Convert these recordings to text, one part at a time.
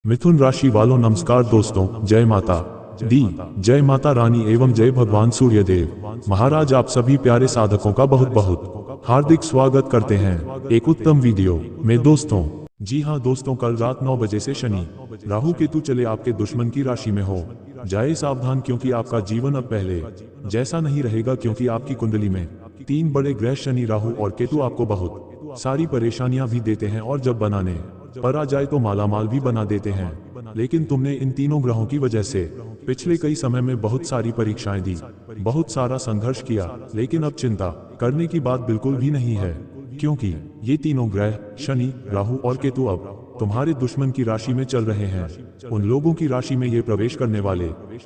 मिथुन राशि वालों नमस्कार दोस्तों, जय माता दी, जय माता रानी एवं जय भगवान सूर्यदेव महाराज। आप सभी प्यारे साधकों का बहुत बहुत हार्दिक स्वागत करते हैं एक उत्तम वीडियो में दोस्तों। जी हाँ दोस्तों, कल रात 9 बजे से शनि राहु केतु चले आपके दुश्मन की राशि में हो जाए सावधान, क्योंकि आपका जीवन अब पहले जैसा नहीं रहेगा, क्योंकि आपकी कुंडली में 3 बड़े ग्रह शनि राहु और केतु आपको बहुत सारी परेशानियां भी देते हैं और जब बनाने पर आ जाए तो मालामाल भी बना देते हैं। लेकिन तुमने इन तीनों ग्रहों की वजह से पिछले कई समय में बहुत सारी परीक्षाएं दी, बहुत सारा संघर्ष किया, लेकिन अब चिंता करने की बात बिल्कुल भी नहीं है, क्योंकि ये तीनों ग्रह शनि राहु और केतु अब तुम्हारे दुश्मन की राशि में चल रहे हैं। उन लोगों की राशि में ये प्रवेश करने वाले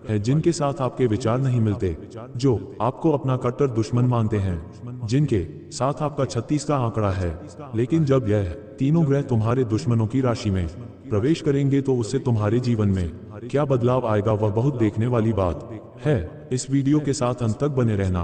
हैं जिनके साथ आपके विचार नहीं मिलते, जो आपको अपना कट्टर दुश्मन मानते हैं, जिनके साथ आपका 36 का आंकड़ा है। लेकिन जब यह तीनों ग्रह तुम्हारे दुश्मनों की राशि में प्रवेश करेंगे तो उससे तुम्हारे जीवन में क्या बदलाव आएगा, वह बहुत देखने वाली बात है। इस वीडियो के साथ अंत तक बने रहना,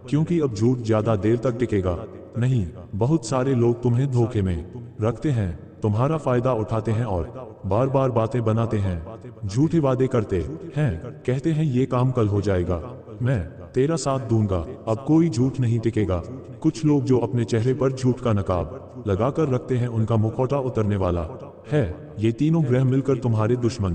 क्योंकि अब झूठ ज्यादा देर तक टिकेगा नहीं। बहुत सारे लोग तुम्हें धोखे में रखते हैं, तुम्हारा फायदा उठाते हैं और बार बार बातें बनाते हैं, झूठे वादे करते हैं, कहते हैं ये काम कल हो जाएगा, मैं तेरा साथ दूंगा। अब कोई झूठ नहीं टिकेगा। कुछ लोग जो अपने चेहरे पर झूठ का नकाब लगाकर रखते हैं, उनका मुखौटा उतरने वाला है। ये तीनों ग्रह मिलकर तुम्हारे दुश्मन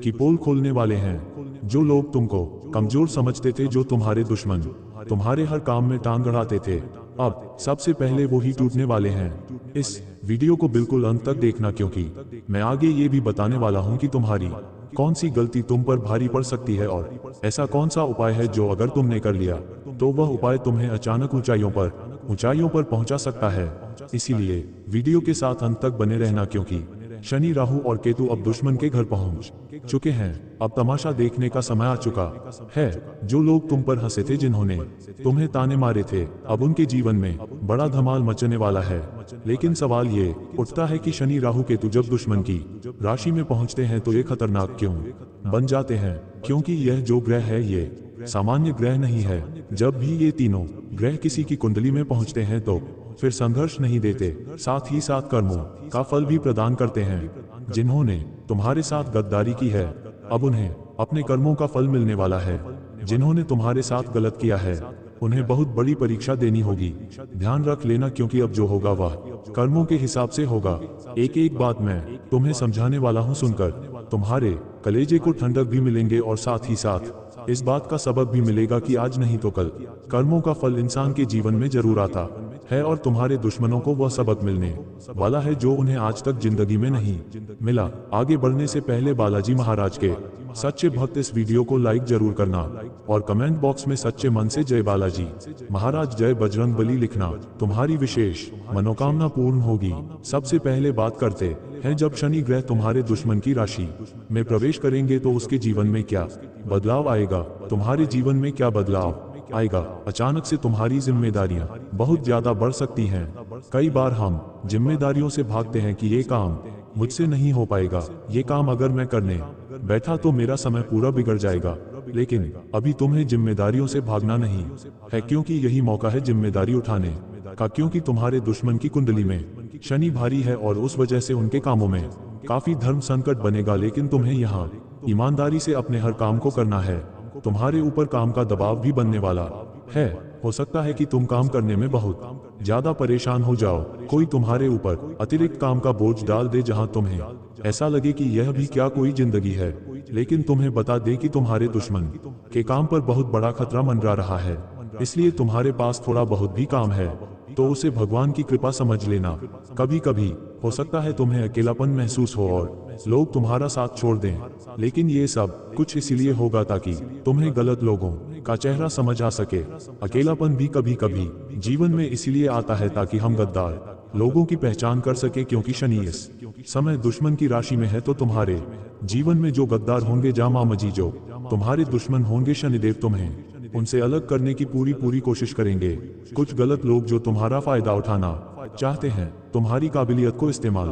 की पोल खोलने वाले हैं। जो लोग तुमको कमजोर समझते थे, जो तुम्हारे दुश्मन तुम्हारे हर काम में टांग अड़ाते थे, अब सबसे पहले वो ही टूटने वाले हैं। इस वीडियो को बिल्कुल अंत तक देखना, क्योंकि मैं आगे ये भी बताने वाला हूँ कि तुम्हारी कौन सी गलती तुम पर भारी पड़ सकती है और ऐसा कौन सा उपाय है जो अगर तुमने कर लिया तो वह उपाय तुम्हें अचानक ऊंचाइयों पर पहुंचा सकता है। इसीलिए वीडियो के साथ अंत तक बने रहना, क्योंकि शनि राहु और केतु अब दुश्मन के घर पहुंच चुके हैं। अब तमाशा देखने का समय आ चुका है। जो लोग तुम पर हंसे थे, जिन्होंने तुम्हें ताने मारे थे, अब उनके जीवन में बड़ा धमाल मचने वाला है। लेकिन सवाल ये उठता है कि शनि राहु केतु जब दुश्मन की राशि में पहुंचते हैं तो ये खतरनाक क्यों बन जाते हैं? क्योंकि यह जो ग्रह है ये सामान्य ग्रह नहीं है। जब भी ये तीनों ग्रह किसी की कुंडली में पहुंचते हैं तो फिर संघर्ष नहीं देते, साथ ही साथ कर्मों का फल भी प्रदान करते हैं। जिन्होंने तुम्हारे साथ गद्दारी की है, अब उन्हें अपने कर्मों का फल मिलने वाला है। जिन्होंने तुम्हारे साथ गलत किया है, उन्हें बहुत बड़ी परीक्षा देनी होगी। ध्यान रख लेना, क्योंकि अब जो होगा वह कर्मों के हिसाब से होगा। एक एक बात मैं तुम्हें समझाने वाला हूँ, सुनकर तुम्हारे कलेजे को ठंडक भी मिलेंगे और साथ ही साथ इस बात का सबक भी मिलेगा कि आज नहीं तो कल कर्मों का फल इंसान के जीवन में जरूर आता है, और तुम्हारे दुश्मनों को वह सबक मिलने वाला है जो उन्हें आज तक जिंदगी में नहीं मिला। आगे बढ़ने से पहले बालाजी महाराज के सच्चे भक्त इस वीडियो को लाइक जरूर करना और कमेंट बॉक्स में सच्चे मन से जय बालाजी महाराज जय बजरंगबली लिखना। तुम्हारी विशेष मनोकामना पूर्ण होगी। सबसे पहले बात करते हैं, जब शनि ग्रह तुम्हारे दुश्मन की राशि में प्रवेश करेंगे तो उसके जीवन में क्या बदलाव आएगा? तुम्हारे जीवन में क्या बदलाव आएगा? अचानक से तुम्हारी जिम्मेदारियां बहुत ज्यादा बढ़ सकती हैं। कई बार हम जिम्मेदारियों से भागते हैं कि ये काम मुझसे नहीं हो पाएगा, ये काम अगर मैं करने बैठा तो मेरा समय पूरा बिगड़ जाएगा। लेकिन अभी तुम्हें जिम्मेदारियों से भागना नहीं है, क्योंकि यही मौका है जिम्मेदारी उठाने का। क्योंकि तुम्हारे दुश्मन की कुंडली में शनि भारी है और उस वजह से उनके कामों में काफी धर्म संकट बनेगा। लेकिन तुम्हें यहाँ ईमानदारी से अपने हर काम को करना है। तुम्हारे ऊपर काम का दबाव भी बनने वाला है। हो सकता है कि तुम काम करने में बहुत ज्यादा परेशान हो जाओ। कोई तुम्हारे ऊपर अतिरिक्त काम का बोझ डाल दे, जहां तुम्हें ऐसा लगे कि यह भी क्या कोई जिंदगी है। लेकिन तुम्हें बता दे कि तुम्हारे दुश्मन के काम पर बहुत बड़ा खतरा मंडरा रहा है, इसलिए तुम्हारे पास थोड़ा बहुत भी काम है तो उसे भगवान की कृपा समझ लेना। कभी कभी हो सकता है तुम्हें अकेलापन महसूस हो और लोग तुम्हारा साथ छोड़ दें, लेकिन ये सब कुछ इसलिए होगा ताकि तुम्हें गलत लोगों का चेहरा समझ आ सके। अकेलापन भी कभी कभी जीवन में इसलिए आता है ताकि हम गद्दार लोगों की पहचान कर सके, क्योंकि शनि इस समय दुश्मन की राशि में है। तो तुम्हारे जीवन में जो गद्दार होंगे, जामा मजी जो तुम्हारे दुश्मन होंगे, शनिदेव तुम्हें उनसे अलग करने की पूरी कोशिश करेंगे। कुछ गलत लोग जो तुम्हारा फायदा उठाना चाहते हैं, तुम्हारी काबिलियत को इस्तेमाल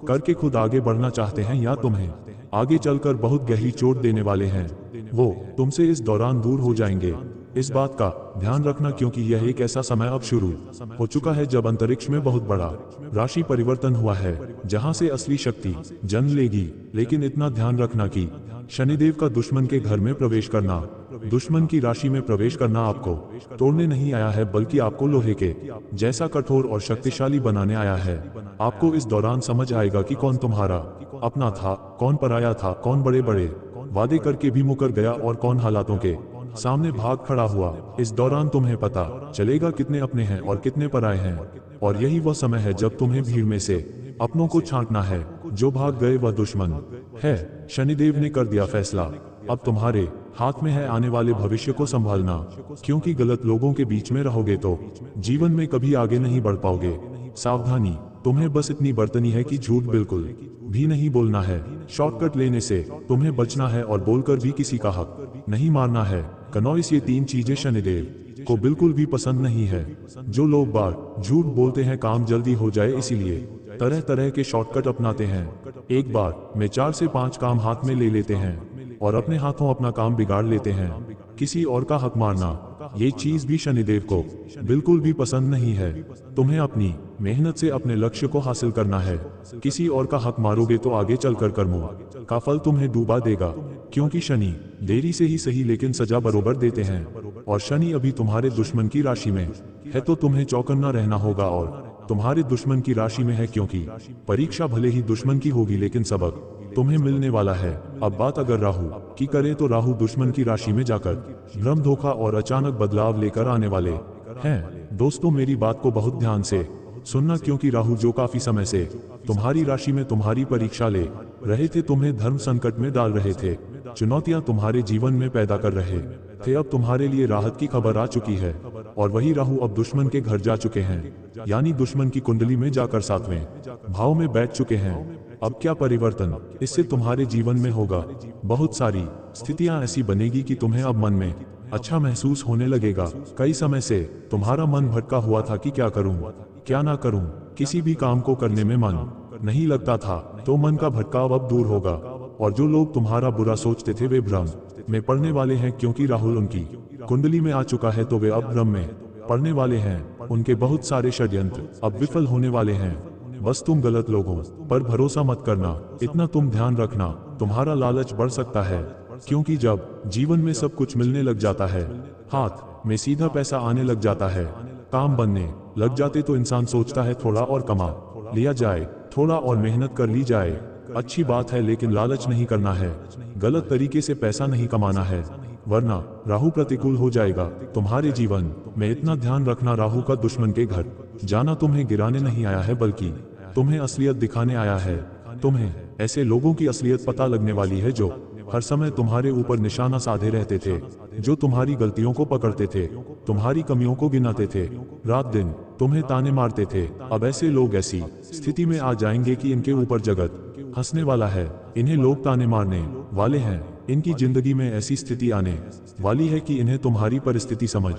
करके खुद आगे बढ़ना चाहते हैं या तुम्हें आगे चलकर बहुत गहरी चोट देने वाले हैं, वो तुमसे इस दौरान दूर हो जाएंगे। इस बात का ध्यान रखना क्योंकि यह एक ऐसा समय अब शुरू हो चुका है जब अंतरिक्ष में बहुत बड़ा राशि परिवर्तन हुआ है, जहां से असली शक्ति जन्म लेगी। लेकिन इतना ध्यान रखना कि शनिदेव का दुश्मन के घर में प्रवेश करना, दुश्मन की राशि में प्रवेश करना आपको तोड़ने नहीं आया है, बल्कि आपको लोहे के जैसा कठोर और शक्तिशाली बनाने आया है। आपको इस दौरान समझ आएगा कि कौन तुम्हारा अपना था, कौन पराया था, कौन बड़े बड़े वादे करके भी मुकर गया और कौन हालातों के सामने भाग खड़ा हुआ। इस दौरान तुम्हें पता चलेगा कितने अपने हैं और कितने पराये हैं। और यही वह समय है जब तुम्हें भीड़ में से अपनों को छांटना है। जो भाग गए वह दुश्मन है। शनिदेव ने कर दिया फैसला, अब तुम्हारे हाथ में है आने वाले भविष्य को संभालना, क्योंकि गलत लोगों के बीच में रहोगे तो जीवन में कभी आगे नहीं बढ़ पाओगे। सावधानी, तुम्हें बस इतनी बरतनी है कि झूठ बिल्कुल भी नहीं बोलना है। शॉर्टकट लेने से तुम्हें बचना है और बोलकर भी किसी का हक नहीं मारना है। कनौइस, ये तीन चीजें शनिदेव को बिल्कुल भी पसंद नहीं है। जो लोग बार झूठ बोलते हैं काम जल्दी हो जाए इसीलिए तरह तरह के शॉर्टकट अपनाते हैं। एक बार में 4 से 5 काम हाथ में ले लेते हैं और अपने हाथों अपना काम बिगाड़ लेते हैं। किसी और का हक मारना, ये चीज भी शनिदेव को बिल्कुल भी पसंद नहीं है। तुम्हें अपनी मेहनत से अपने लक्ष्य को हासिल करना है। किसी और का हक मारोगे तो आगे चलकर कर्मों का फल तुम्हें डूबा देगा, क्योंकि शनि देरी से ही सही लेकिन सजा बरोबर देते हैं। और शनि अभी तुम्हारे दुश्मन की राशि में है तो तुम्हें चौकन्ना रहना होगा और तुम्हारे दुश्मन की राशि में है, क्योंकि परीक्षा भले ही दुश्मन की होगी लेकिन सबक तुम्हें मिलने वाला है। अब बात अगर राहु की करें तो राहु दुश्मन की राशि में जाकर भ्रम, धोखा और अचानक बदलाव लेकर आने वाले हैं। दोस्तों, मेरी बात को बहुत ध्यान से सुनना, क्योंकि राहु जो काफी समय से तुम्हारी राशि में तुम्हारी परीक्षा ले रहे थे, तुम्हें धर्म संकट में डाल रहे थे, चुनौतियां तुम्हारे जीवन में पैदा कर रहे थे, अब तुम्हारे लिए राहत की खबर आ चुकी है। और वही राहु अब दुश्मन के घर जा चुके हैं, यानी दुश्मन की कुंडली में जाकर 7वें भाव में बैठ चुके हैं। अब क्या परिवर्तन इससे तुम्हारे जीवन में होगा? बहुत सारी स्थितियां ऐसी बनेगी कि तुम्हें अब मन में अच्छा महसूस होने लगेगा। कई समय से तुम्हारा मन भटका हुआ था कि क्या करूं, क्या ना करूं, किसी भी काम को करने में मन नहीं लगता था, तो मन का भटकाव अब दूर होगा। और जो लोग तुम्हारा बुरा सोचते थे वे भ्रम में पड़ने वाले हैं, क्योंकि राहु उनकी कुंडली में आ चुका है, तो वे अब भ्रम में पड़ने वाले हैं। उनके बहुत सारे षड्यंत्र अब विफल होने वाले हैं। बस तुम गलत लोगों पर भरोसा मत करना, इतना तुम ध्यान रखना। तुम्हारा लालच बढ़ सकता है, क्योंकि जब जीवन में सब कुछ मिलने लग जाता है, हाथ में सीधा पैसा आने लग जाता है, काम बनने लग जाते, तो इंसान सोचता है थोड़ा और कमा लिया जाए, थोड़ा और मेहनत कर ली जाए। अच्छी बात है, लेकिन लालच नहीं करना है, गलत तरीके से पैसा नहीं कमाना है, वरना राहु प्रतिकूल हो जाएगा तुम्हारे जीवन में। इतना ध्यान रखना, राहु का दुश्मन के घर जाना तुम्हें गिराने नहीं आया है, बल्कि तुम्हें असलियत दिखाने आया है। तुम्हें ऐसे लोगों की असलियत पता लगने वाली है जो हर समय तुम्हारे ऊपर निशाना साधे रहते थे, जो तुम्हारी गलतियों को पकड़ते थे, तुम्हारी कमियों को गिनाते थे, रात दिन तुम्हें ताने मारते थे। अब ऐसे लोग ऐसी स्थिति में आ जाएंगे कि इनके ऊपर जगत हंसने वाला है, इन्हें लोग ताने मारने वाले हैं। इनकी जिंदगी में ऐसी स्थिति आने वाली है कि इन्हें तुम्हारी परिस्थिति समझ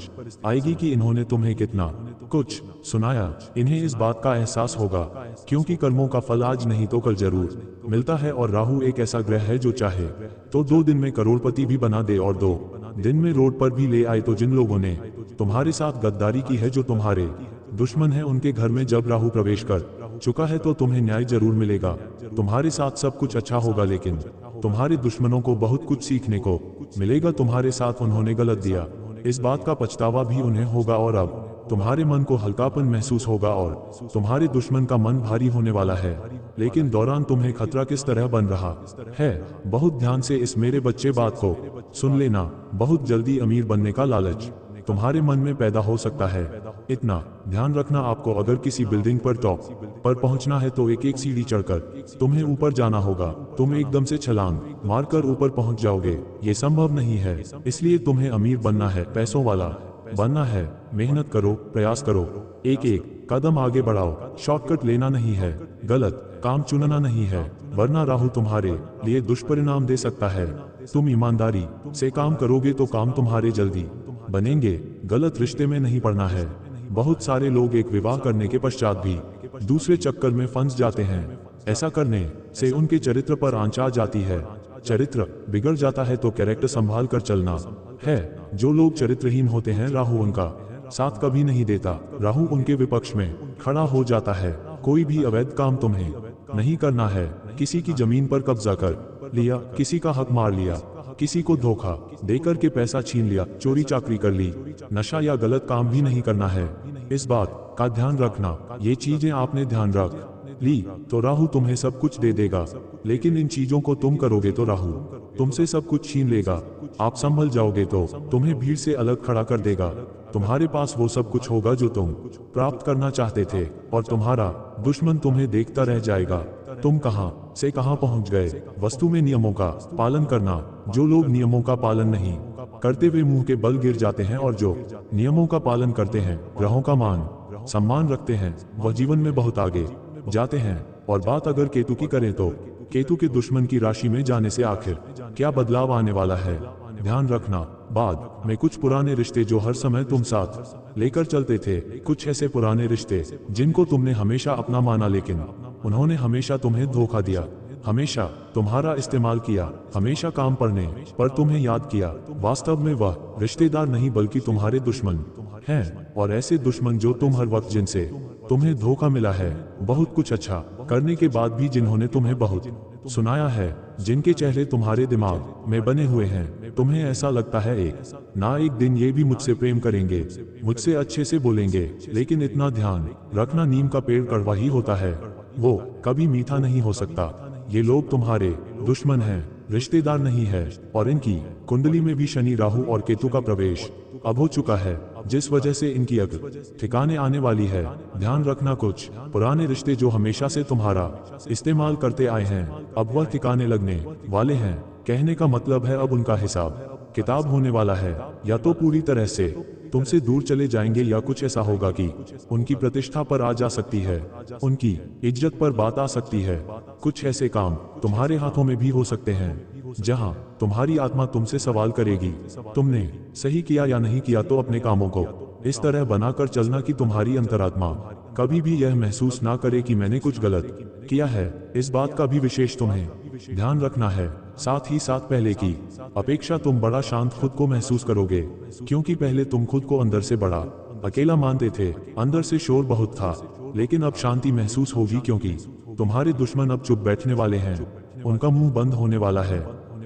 आएगी कि इन्होंने तुम्हें कितना कुछ सुनाया। इन्हें इस बात का एहसास होगा, क्योंकि कर्मों का फल आज नहीं तो कल जरूर मिलता है। और राहु एक ऐसा ग्रह है जो चाहे तो 2 दिन में करोड़पति भी बना दे और 2 दिन में रोड पर भी ले आए। तो जिन लोगों ने तुम्हारे साथ गद्दारी की है, जो तुम्हारे दुश्मन है, उनके घर में जब राहु प्रवेश कर चुका है तो तुम्हें न्याय जरूर मिलेगा। तुम्हारे साथ सब कुछ अच्छा होगा, लेकिन तुम्हारे दुश्मनों को बहुत कुछ सीखने को मिलेगा। तुम्हारे साथ उन्होंने गलत दिया, इस बात का पछतावा भी उन्हें होगा, और अब तुम्हारे मन को हल्कापन महसूस होगा और तुम्हारे दुश्मन का मन भारी होने वाला है। लेकिन दौरान तुम्हें खतरा किस तरह बन रहा है, बहुत ध्यान से इस मेरे बच्चे बात को सुन लेना। बहुत जल्दी अमीर बनने का लालच तुम्हारे मन में पैदा हो सकता है, इतना ध्यान रखना। आपको अगर किसी बिल्डिंग पर टॉप पर पहुंचना है तो एक एक सीढ़ी चढ़कर तुम्हें ऊपर जाना होगा। तुम एकदम से छलांग मारकर ऊपर पहुंच जाओगे, ये संभव नहीं है। इसलिए तुम्हें अमीर बनना है, पैसों वाला बनना है। मेहनत करो, प्रयास करो, एक एक कदम आगे बढ़ाओ। शॉर्टकट लेना नहीं है, गलत काम चुनना नहीं है, वरना राहु तुम्हारे लिए दुष्परिणाम दे सकता है। तुम ईमानदारी से काम करोगे तो काम तुम्हारे जल्दी बनेंगे। गलत रिश्ते में नहीं पड़ना है। बहुत सारे लोग एक विवाह करने के पश्चात भी दूसरे चक्कर में फंस जाते हैं। ऐसा करने से उनके चरित्र पर आंच आ जाती है। चरित्र बिगड़ जाता है तो कैरेक्टर संभाल कर चलना है। जो लोग चरित्रहीन होते हैं राहु उनका साथ कभी नहीं देता। राहु उनके विपक्ष में खड़ा हो जाता है। कोई भी अवैध काम तुम्हें नहीं करना है। किसी की जमीन पर कब्जा कर लिया, किसी का हक मार लिया, किसी को धोखा देकर के पैसा छीन लिया, चोरी चाकरी कर ली, नशा या गलत काम भी नहीं करना है। इस बात का ध्यान रखना। ये चीजें आपने ध्यान रख ली तो राहु तुम्हें सब कुछ दे देगा। लेकिन इन चीजों को तुम करोगे तो राहु तुमसे सब कुछ छीन लेगा। आप संभल जाओगे तो तुम्हें भीड़ से अलग खड़ा कर देगा। तुम्हारे पास वो सब कुछ होगा जो तुम प्राप्त करना चाहते थे और तुम्हारा दुश्मन तुम्हें देखता रह जाएगा। तुम कहां से कहां पहुंच गए। वस्तु में नियमों का पालन करना। जो लोग नियमों का पालन नहीं करते वे मुंह के बल गिर जाते हैं और जो नियमों का पालन करते हैं, ग्रहों का मान सम्मान रखते हैं, वह जीवन में बहुत आगे जाते हैं। और बात अगर केतु की करें तो केतु के दुश्मन की राशि में जाने से आखिर क्या बदलाव आने वाला है, ध्यान रखना। बाद में कुछ पुराने रिश्ते जो हर समय तुम साथ लेकर चलते थे, कुछ ऐसे पुराने रिश्ते जिनको तुमने हमेशा अपना माना लेकिन उन्होंने हमेशा तुम्हें धोखा दिया, हमेशा तुम्हारा इस्तेमाल किया, हमेशा काम पड़ने पर तुम्हें याद किया। वास्तव में वह रिश्तेदार नहीं बल्कि तुम्हारे दुश्मन हैं। और ऐसे दुश्मन जो तुम हर वक्त जिनसे तुम्हें धोखा मिला है, बहुत कुछ अच्छा करने के बाद भी जिन्होंने तुम्हें बहुत सुनाया है, जिनके चेहरे तुम्हारे दिमाग में बने हुए हैं, तुम्हें ऐसा लगता है एक दिन ये भी मुझसे प्रेम करेंगे, मुझसे अच्छे से बोलेंगे। लेकिन इतना ध्यान रखना, नीम का पेड़ कड़वा ही होता है, वो कभी मीठा नहीं हो सकता। ये लोग तुम्हारे दुश्मन हैं, रिश्तेदार नहीं है। और इनकी कुंडली में भी शनि, राहु और केतु का प्रवेश अब हो चुका है, जिस वजह से इनकी अक्ल ठिकाने आने वाली है। ध्यान रखना, कुछ पुराने रिश्ते जो हमेशा से तुम्हारा इस्तेमाल करते आए हैं, अब वह ठिकाने लगने वाले हैं। कहने का मतलब है अब उनका हिसाब किताब होने वाला है। या तो पूरी तरह से तुमसे दूर चले जाएंगे या कुछ ऐसा होगा कि उनकी प्रतिष्ठा पर आ जा सकती है, उनकी इज्जत पर बात आ सकती है। कुछ ऐसे काम तुम्हारे हाथों में भी हो सकते हैं जहां तुम्हारी आत्मा तुमसे सवाल करेगी, तुमने सही किया या नहीं किया। तो अपने कामों को इस तरह बनाकर चलना कि तुम्हारी अंतरात्मा कभी भी यह महसूस ना करे कि मैंने कुछ गलत किया है। इस बात का भी विशेष तुम्हें ध्यान रखना है। साथ ही साथ पहले की अपेक्षा तुम बड़ा शांत खुद को महसूस करोगे, क्योंकि पहले तुम खुद को अंदर से बड़ा अकेला मानते थे, अंदर से शोर बहुत था। लेकिन अब शांति महसूस होगी, क्योंकि तुम्हारे दुश्मन अब चुप बैठने वाले हैं, उनका मुंह बंद होने वाला है।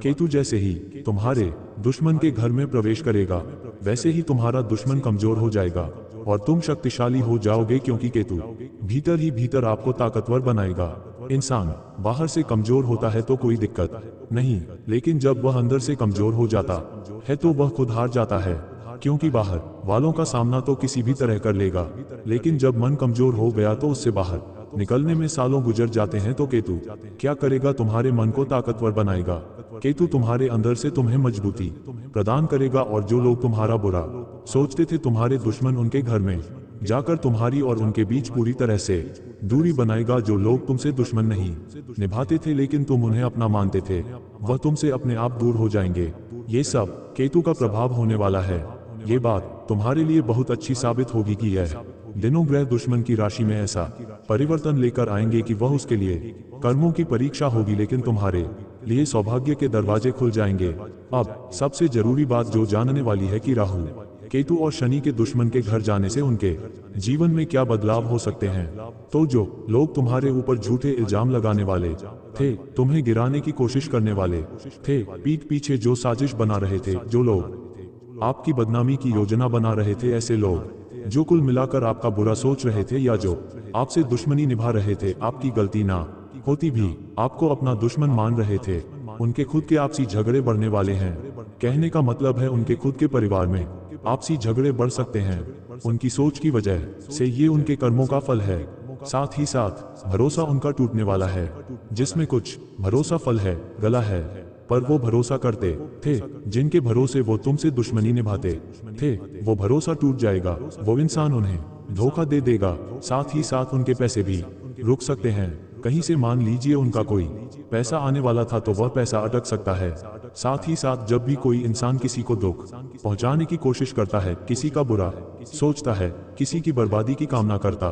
केतु जैसे ही तुम्हारे दुश्मन के घर में प्रवेश करेगा, वैसे ही तुम्हारा दुश्मन कमजोर हो जाएगा और तुम शक्तिशाली हो जाओगे, क्योंकि केतु भीतर ही भीतर आपको ताकतवर बनाएगा। इंसान बाहर से कमजोर होता है तो कोई दिक्कत नहीं, लेकिन जब वह अंदर से कमजोर हो जाता है तो वह खुद हार जाता है, क्योंकि बाहर वालों का सामना तो किसी भी तरह कर लेगा, लेकिन जब मन कमजोर हो गया तो उससे बाहर निकलने में सालों गुजर जाते हैं। तो केतु क्या करेगा? तुम्हारे मन को ताकतवर बनाएगा। केतु तुम्हारे अंदर से तुम्हें मजबूती प्रदान करेगा, और जो लोग तुम्हारा बुरा सोचते थे, तुम्हारे दुश्मन, उनके घर में जाकर तुम्हारी और उनके बीच पूरी तरह से दूरी बनाएगा। जो लोग तुमसे दुश्मन नहीं निभाते थे लेकिन तुम उन्हें अपना मानते थे, वह तुमसे अपने आप दूर हो जाएंगे। ये सब केतु का प्रभाव होने वाला है। ये बात तुम्हारे लिए बहुत अच्छी साबित होगी कि यह दिनों ग्रह दुश्मन की राशि में ऐसा परिवर्तन लेकर आएंगे कि वह उसके लिए कर्मों की परीक्षा होगी, लेकिन तुम्हारे लिए सौभाग्य के दरवाजे खुल जाएंगे। अब सबसे जरूरी बात जो जानने वाली है कि राहु, केतु और शनि के दुश्मन के घर जाने से उनके जीवन में क्या बदलाव हो सकते हैं। तो जो लोग तुम्हारे ऊपर झूठे इल्जाम लगाने वाले थे, तुम्हें गिराने की कोशिश करने वाले थे, पीठ पीछे जो साजिश बना रहे थे, जो लोग आपकी बदनामी की योजना बना रहे थे, ऐसे लोग जो कुल मिलाकर आपका बुरा सोच रहे थे या जो आपसे दुश्मनी निभा रहे थे, आपकी गलती ना होती भी आपको अपना दुश्मन मान रहे थे, उनके खुद के आपसी झगड़े बढ़ने वाले हैं। कहने का मतलब है उनके खुद के परिवार में आपसी झगड़े बढ़ सकते हैं। उनकी सोच की वजह से ये उनके कर्मों का फल है। साथ ही साथ भरोसा उनका टूटने वाला है। जिसमें कुछ भरोसा फल है, गला है, पर वो भरोसा करते थे, जिनके भरोसे वो तुमसे दुश्मनी निभाते थे, वो भरोसा टूट जाएगा। वो इंसान उन्हें धोखा दे देगा। साथ ही साथ उनके पैसे भी रुक सकते हैं। कहीं से मान लीजिए उनका कोई पैसा आने वाला था तो वह पैसा अटक सकता है। साथ ही साथ जब भी कोई इंसान किसी को दुख पहुंचाने की कोशिश करता है, किसी का बुरा सोचता है, किसी की बर्बादी की कामना करता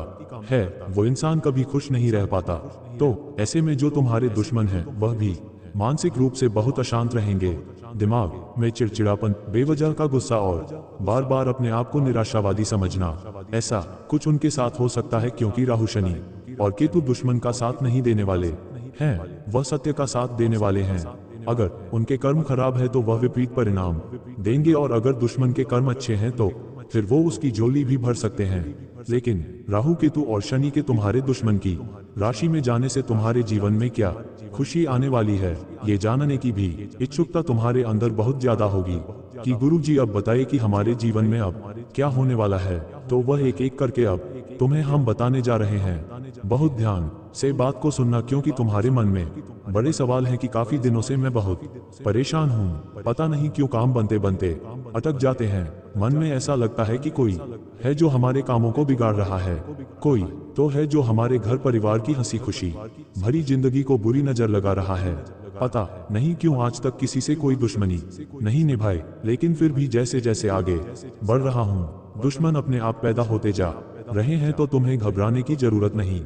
है, वो इंसान कभी खुश नहीं रह पाता। तो ऐसे में जो तुम्हारे दुश्मन हैं वह भी मानसिक रूप से बहुत अशांत रहेंगे। दिमाग में चिड़चिड़ापन, बेवजह का गुस्सा और बार बार अपने आप को निराशावादी समझना, ऐसा कुछ उनके साथ हो सकता है क्योंकि राहु, शनि और केतु दुश्मन का साथ नहीं देने वाले हैं, वह सत्य का साथ देने वाले हैं। अगर उनके कर्म खराब है तो वह विपरीत परिणाम देंगे, और अगर दुश्मन के कर्म अच्छे हैं तो फिर वो उसकी झोली भी भर सकते हैं। लेकिन राहु, केतु और शनि के तुम्हारे दुश्मन की राशि में जाने से तुम्हारे जीवन में क्या खुशी आने वाली है, ये जानने की भी इच्छुकता तुम्हारे अंदर बहुत ज्यादा होगी कि गुरु जी अब बताइए कि हमारे जीवन में अब क्या होने वाला है। तो वह एक एक करके अब तुम्हें हम बताने जा रहे हैं। बहुत ध्यान से बात को सुनना, क्योंकि तुम्हारे मन में बड़े सवाल हैं कि काफी दिनों से मैं बहुत परेशान हूँ, पता नहीं क्यों काम बनते बनते अटक जाते हैं। मन में ऐसा लगता है कि कोई है जो हमारे कामों को बिगाड़ रहा है, कोई तो है जो हमारे घर परिवार की हंसी खुशी भरी जिंदगी को बुरी नजर लगा रहा है। पता नहीं क्यों आज तक किसी से कोई दुश्मनी नहीं निभाई, लेकिन फिर भी जैसे जैसे आगे बढ़ रहा हूँ दुश्मन अपने आप पैदा होते जा रहे हैं। तो तुम्हें घबराने की जरूरत नहीं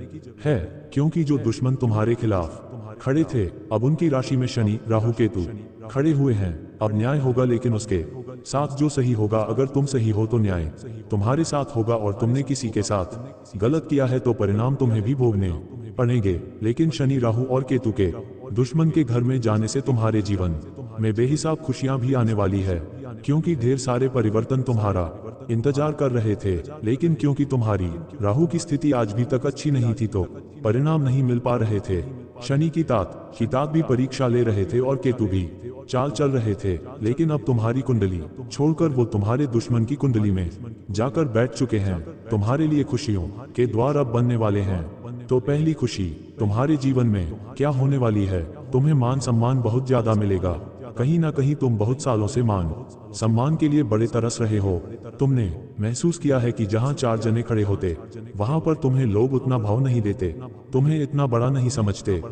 है, क्योंकि जो दुश्मन तुम्हारे खिलाफ खड़े थे अब उनकी राशि में शनि, राहु, केतु खड़े हुए हैं। अब न्याय होगा, लेकिन उसके साथ जो सही होगा। अगर तुम सही हो तो न्याय तुम्हारे साथ होगा, और तुमने किसी के साथ गलत किया है तो परिणाम तुम्हें भी भोगने पड़ेंगे। लेकिन शनि, राहु और केतु के दुश्मन के घर में जाने से तुम्हारे जीवन में बेहिसाब खुशियां भी आने वाली है, क्योंकि ढेर सारे परिवर्तन तुम्हारा इंतजार कर रहे थे। लेकिन क्योंकि तुम्हारी राहु की स्थिति आज भी तक अच्छी नहीं थी तो परिणाम नहीं मिल पा रहे थे। शनि की तात भी परीक्षा ले रहे थे और केतु भी चाल चल रहे थे, लेकिन अब तुम्हारी कुंडली छोड़कर वो तुम्हारे दुश्मन की कुंडली में जाकर बैठ चुके हैं। तुम्हारे लिए खुशियों के द्वार अब बनने वाले हैं। तो पहली खुशी तुम्हारे जीवन में क्या होने वाली है? तुम्हें मान सम्मान बहुत ज्यादा मिलेगा। कहीं ना कहीं तुम बहुत सालों से मान सम्मान के लिए बड़े तरस रहे हो। तुमने महसूस किया है कि जहां 4 जने खड़े होते वहां पर तुम्हें लोग उतना भाव नहीं देते, तुम्हें इतना बड़ा नहीं समझते।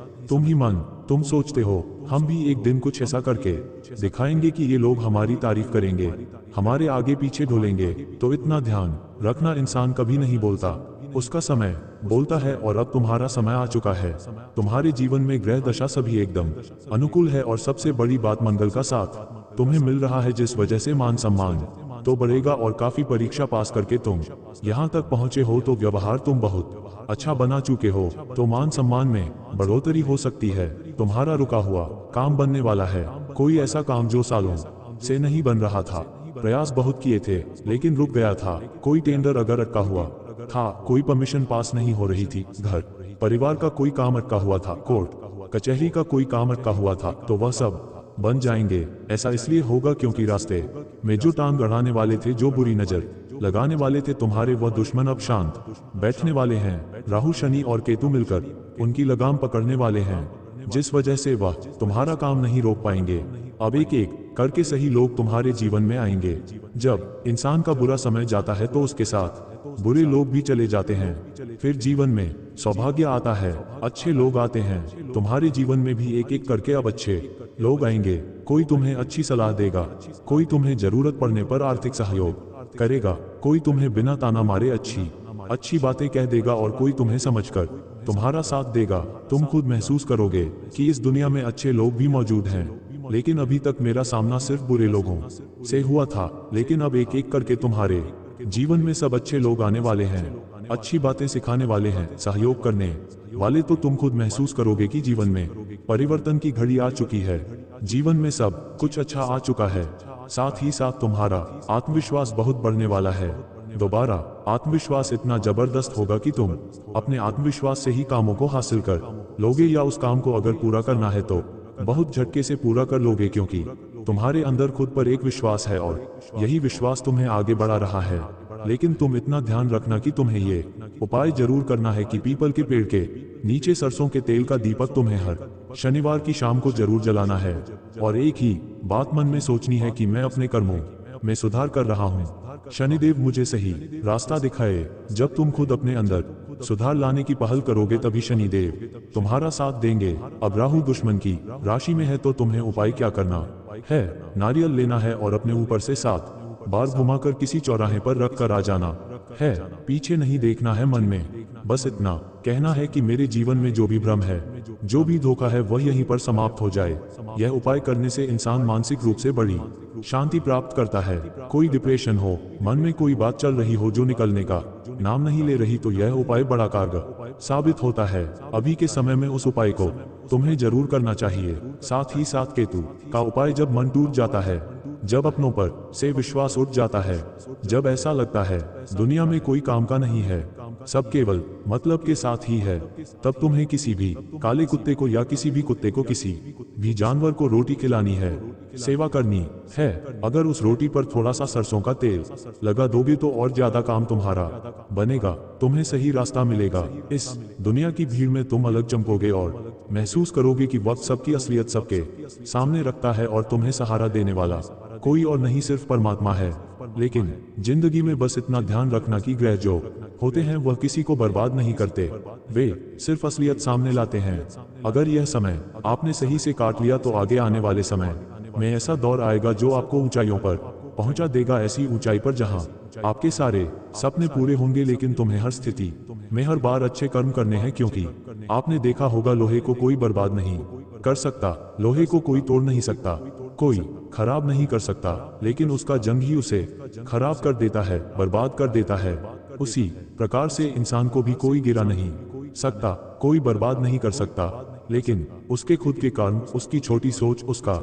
तुम सोचते हो हम भी एक दिन कुछ ऐसा करके दिखाएंगे कि ये लोग हमारी तारीफ करेंगे, हमारे आगे पीछे ढोलेंगे। तो इतना ध्यान रखना, इंसान कभी नहीं बोलता, उसका समय बोलता है। और अब तुम्हारा समय आ चुका है। तुम्हारे जीवन में ग्रह दशा सभी एकदम अनुकूल है, और सबसे बड़ी बात मंगल का साथ तुम्हें मिल रहा है, जिस वजह से मान सम्मान तो बढ़ेगा। और काफी परीक्षा पास करके तुम यहाँ तक पहुँचे हो, तो व्यवहार तुम बहुत अच्छा बना चुके हो, तो मान सम्मान में बढ़ोतरी हो सकती है। तुम्हारा रुका हुआ काम बनने वाला है। कोई ऐसा काम जो सालों से नहीं बन रहा था, प्रयास बहुत किए थे लेकिन रुक गया था। कोई टेंडर अगर अटका हुआ था, कोई परमिशन पास नहीं हो रही थी, घर परिवार का कोई काम अटका हुआ था, कोर्ट कचहरी का कोई काम अटका हुआ था, तो वह सब बन जाएंगे। ऐसा इसलिए होगा क्योंकि रास्ते में जो टांग अड़ाने वाले थे, जो बुरी नजर लगाने वाले थे तुम्हारे, वह दुश्मन अब शांत बैठने वाले हैं। राहु, शनि और केतु मिलकर उनकी लगाम पकड़ने वाले हैं, जिस वजह से वह तुम्हारा काम नहीं रोक पाएंगे। अब एक एक करके सही लोग तुम्हारे जीवन में आएंगे। जब इंसान का बुरा समय जाता है तो उसके साथ बुरे लोग भी चले जाते हैं। फिर जीवन में सौभाग्य आता है, अच्छे लोग आते हैं। तुम्हारे जीवन में भी एक एक करके अब अच्छे लोग आएंगे। कोई तुम्हें अच्छी सलाह देगा, कोई तुम्हें जरूरत पड़ने पर आर्थिक सहयोग करेगा, कोई तुम्हें बिना ताना मारे अच्छी बातें कह देगा, और कोई तुम्हें समझकर तुम्हारा साथ देगा। तुम खुद महसूस करोगे कि इस दुनिया में अच्छे लोग भी मौजूद हैं, लेकिन अभी तक मेरा सामना सिर्फ बुरे लोगों से हुआ था। लेकिन अब एक एक करके तुम्हारे जीवन में सब अच्छे लोग आने वाले हैं, अच्छी बातें सिखाने वाले हैं, सहयोग करने वाले। तो तुम खुद महसूस करोगे कि जीवन में परिवर्तन की घड़ी आ चुकी है, जीवन में सब कुछ अच्छा आ चुका है। साथ ही साथ तुम्हारा आत्मविश्वास बहुत बढ़ने वाला है। दोबारा आत्मविश्वास इतना जबरदस्त होगा कि तुम अपने आत्मविश्वास से ही कामों को हासिल कर लोगे, या उस काम को अगर पूरा करना है तो बहुत झटके से पूरा कर लोगे, क्योंकि तुम्हारे अंदर खुद पर एक विश्वास है और यही विश्वास तुम्हें आगे बढ़ा रहा है। लेकिन तुम इतना ध्यान रखना कि तुम्हें ये उपाय जरूर करना है कि पीपल के पेड़ के नीचे सरसों के तेल का दीपक तुम्हें हर शनिवार की शाम को जरूर जलाना है। और एक ही बात मन में सोचनी है कि मैं अपने कर्मों में सुधार कर रहा हूँ, शनिदेव मुझे सही रास्ता दिखाए। जब तुम खुद अपने अंदर सुधार लाने की पहल करोगे, तभी शनिदेव तुम्हारा साथ देंगे। अब राहु दुश्मन की राशि में है, तो तुम्हें उपाय क्या करना है? नारियल लेना है और अपने ऊपर से 7 बार घुमाकर किसी चौराहे पर रख कर आ जाना है। पीछे नहीं देखना है मन में, बस इतना कहना है कि मेरे जीवन में जो भी भ्रम है, जो भी धोखा है, वह यहीं पर समाप्त हो जाए। यह उपाय करने से इंसान मानसिक रूप से बड़ी शांति प्राप्त करता है। कोई डिप्रेशन हो, मन में कोई बात चल रही हो जो निकलने का नाम नहीं ले रही, तो यह उपाय बड़ा कारगर साबित होता है। अभी के समय में उस उपाय को तुम्हें जरूर करना चाहिए। साथ ही साथ केतु का उपाय, जब मन टूट जाता है, जब अपनों पर से विश्वास उठ जाता है, जब ऐसा लगता है दुनिया में कोई काम का नहीं है, सब केवल मतलब के साथ ही है, तब तुम्हें किसी भी काले कुत्ते को या किसी भी कुत्ते को, किसी भी जानवर को रोटी खिलानी है, सेवा करनी है। अगर उस रोटी पर थोड़ा सा सरसों का तेल लगा दोगे तो और ज्यादा काम तुम्हारा बनेगा, तुम्हें सही रास्ता मिलेगा। इस दुनिया की भीड़ में तुम अलग चमकोगे और महसूस करोगे कि वक्त सबकी असलियत सबके सामने रखता है और तुम्हें सहारा देने वाला कोई और नहीं, सिर्फ परमात्मा है। लेकिन जिंदगी में बस इतना ध्यान रखना कि ग्रह जो होते हैं वह किसी को बर्बाद नहीं करते, वे सिर्फ असलियत सामने लाते हैं। अगर यह समय आपने सही से काट लिया तो आगे आने वाले समय में ऐसा दौर आएगा जो आपको ऊंचाइयों पर पहुंचा देगा, ऐसी ऊंचाई पर जहां आपके सारे सपने पूरे होंगे। लेकिन तुम्हें हर स्थिति में हर बार अच्छे कर्म करने हैं, क्योंकि आपने देखा होगा लोहे को कोई बर्बाद नहीं कर सकता, लोहे को कोई तोड़ नहीं सकता, कोई खराब नहीं कर सकता, लेकिन उसका जंग ही उसे खराब कर देता है, बर्बाद कर देता है। उसी प्रकार से इंसान को भी कोई गिरा नहीं सकता, कोई बर्बाद नहीं कर सकता, लेकिन उसके खुद के कर्म, उसकी छोटी सोच, उसका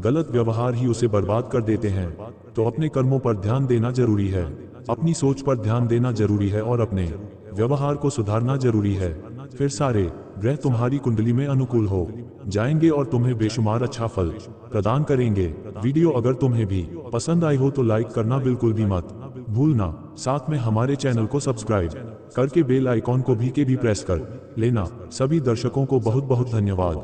गलत व्यवहार ही उसे बर्बाद कर देते हैं। तो अपने कर्मों पर ध्यान देना जरूरी है, अपनी सोच पर ध्यान देना जरूरी है और अपने व्यवहार को सुधारना जरूरी है। फिर सारे ग्रह तुम्हारी कुंडली में अनुकूल हो जाएंगे और तुम्हें बेशुमार अच्छा फल प्रदान करेंगे। वीडियो अगर तुम्हें भी पसंद आई हो तो लाइक करना बिल्कुल भी मत भूलना। साथ में हमारे चैनल को सब्सक्राइब करके बेल आइकॉन को भी प्रेस कर लेना। सभी दर्शकों को बहुत बहुत धन्यवाद।